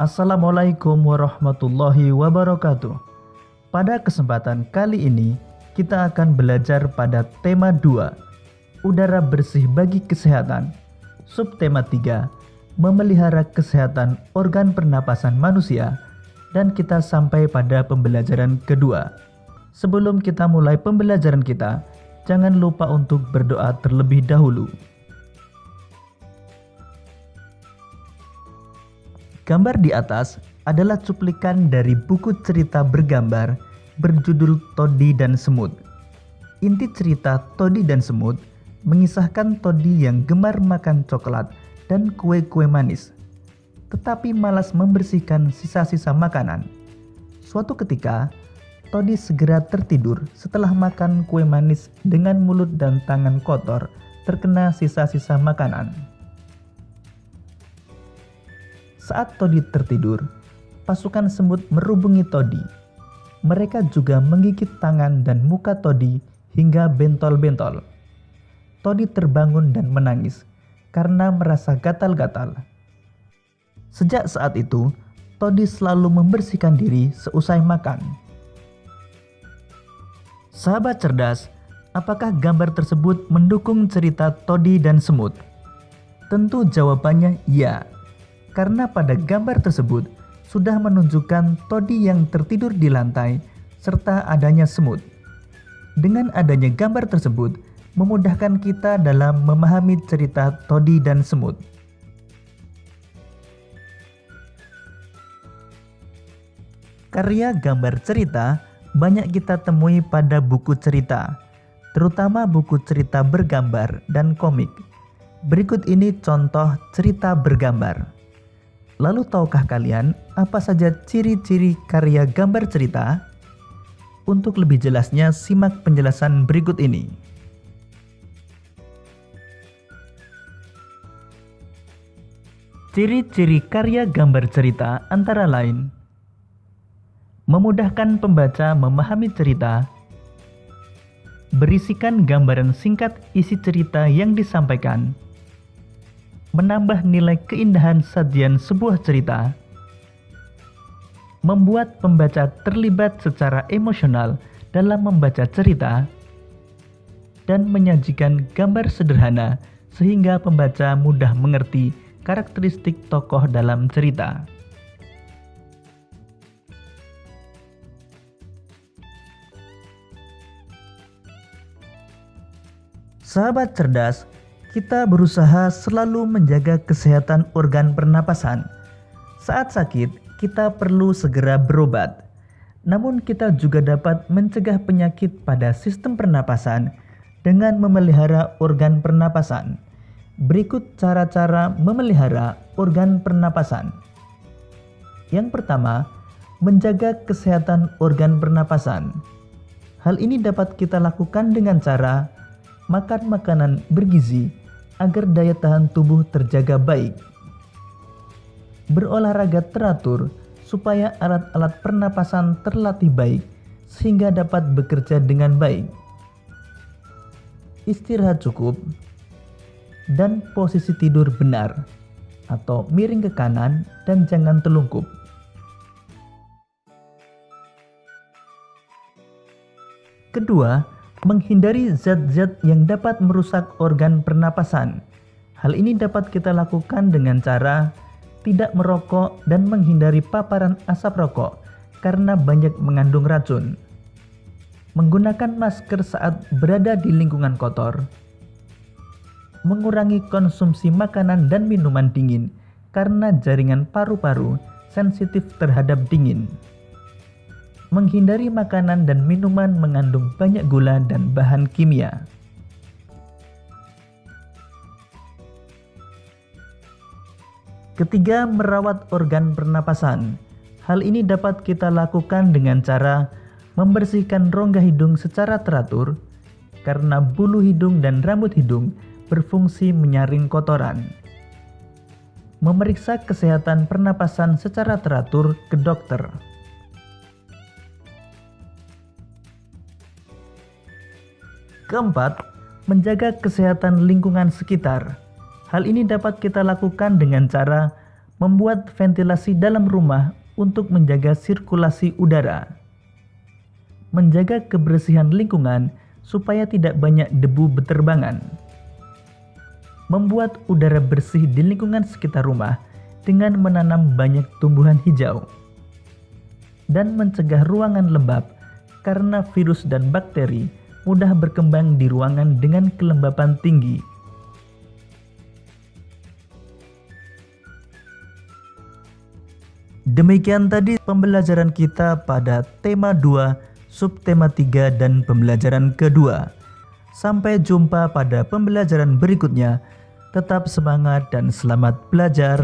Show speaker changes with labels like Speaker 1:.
Speaker 1: Assalamualaikum warahmatullahi wabarakatuh. Pada kesempatan kali ini, kita akan belajar pada tema 2, udara bersih bagi kesehatan. Subtema 3, memelihara kesehatan organ pernapasan manusia. Dan kita sampai pada pembelajaran kedua. Sebelum kita mulai pembelajaran kita, jangan lupa untuk berdoa terlebih dahulu. Gambar di atas adalah cuplikan dari buku cerita bergambar berjudul Toddy dan Semut. Inti cerita Toddy dan Semut mengisahkan Toddy yang gemar makan coklat dan kue-kue manis, tetapi malas membersihkan sisa-sisa makanan. Suatu ketika, Toddy segera tertidur setelah makan kue manis dengan mulut dan tangan kotor terkena sisa-sisa makanan. Saat Toddy tertidur, pasukan semut merubungi Toddy. Mereka juga menggigit tangan dan muka Toddy hingga bentol-bentol. Toddy terbangun dan menangis karena merasa gatal-gatal. Sejak saat itu, Toddy selalu membersihkan diri seusai makan. Sahabat cerdas, apakah gambar tersebut mendukung cerita Toddy dan Semut? Tentu jawabannya ya. Karena pada gambar tersebut sudah menunjukkan Toddy yang tertidur di lantai serta adanya semut. Dengan adanya gambar tersebut memudahkan kita dalam memahami cerita Toddy dan Semut. Karya gambar cerita banyak kita temui pada buku cerita, terutama buku cerita bergambar dan komik. Berikut ini contoh cerita bergambar. Lalu tahukah kalian apa saja ciri-ciri karya gambar cerita? Untuk lebih jelasnya simak penjelasan berikut ini. Ciri-ciri karya gambar cerita antara lain: memudahkan pembaca memahami cerita, berisikan gambaran singkat isi cerita yang disampaikan, menambah nilai keindahan sajian sebuah cerita, membuat pembaca terlibat secara emosional dalam membaca cerita, dan menyajikan gambar sederhana sehingga pembaca mudah mengerti karakteristik tokoh dalam cerita. Sahabat cerdas, kita berusaha selalu menjaga kesehatan organ pernapasan. Saat sakit, kita perlu segera berobat. Namun kita juga dapat mencegah penyakit pada sistem pernapasan dengan memelihara organ pernapasan. Berikut cara-cara memelihara organ pernapasan. Yang pertama, menjaga kesehatan organ pernapasan. Hal ini dapat kita lakukan dengan cara makan makanan bergizi agar daya tahan tubuh terjaga baik. Berolahraga teratur supaya alat-alat pernapasan terlatih baik sehingga dapat bekerja dengan baik. Istirahat cukup dan posisi tidur benar atau miring ke kanan dan jangan telungkup. Kedua, menghindari zat-zat yang dapat merusak organ pernapasan. Hal ini dapat kita lakukan dengan cara tidak merokok dan menghindari paparan asap rokok karena banyak mengandung racun. Menggunakan masker saat berada di lingkungan kotor. Mengurangi konsumsi makanan dan minuman dingin karena jaringan paru-paru sensitif terhadap dingin. Menghindari makanan dan minuman mengandung banyak gula dan bahan kimia. Ketiga, merawat organ pernapasan. Hal ini dapat kita lakukan dengan cara membersihkan rongga hidung secara teratur, karena bulu hidung dan rambut hidung berfungsi menyaring kotoran. Memeriksa kesehatan pernapasan secara teratur ke dokter. Keempat, menjaga kesehatan lingkungan sekitar. Hal ini dapat kita lakukan dengan cara Membuat ventilasi dalam rumah untuk menjaga sirkulasi udara. Menjaga kebersihan lingkungan supaya tidak banyak debu beterbangan. Membuat udara bersih di lingkungan sekitar rumah dengan menanam banyak tumbuhan hijau. Dan mencegah ruangan lembab karena virus dan bakteri mudah berkembang di ruangan dengan kelembapan tinggi. Demikian tadi pembelajaran kita pada tema 2, subtema 3 dan pembelajaran kedua. Sampai jumpa pada pembelajaran berikutnya. Tetap semangat dan selamat belajar.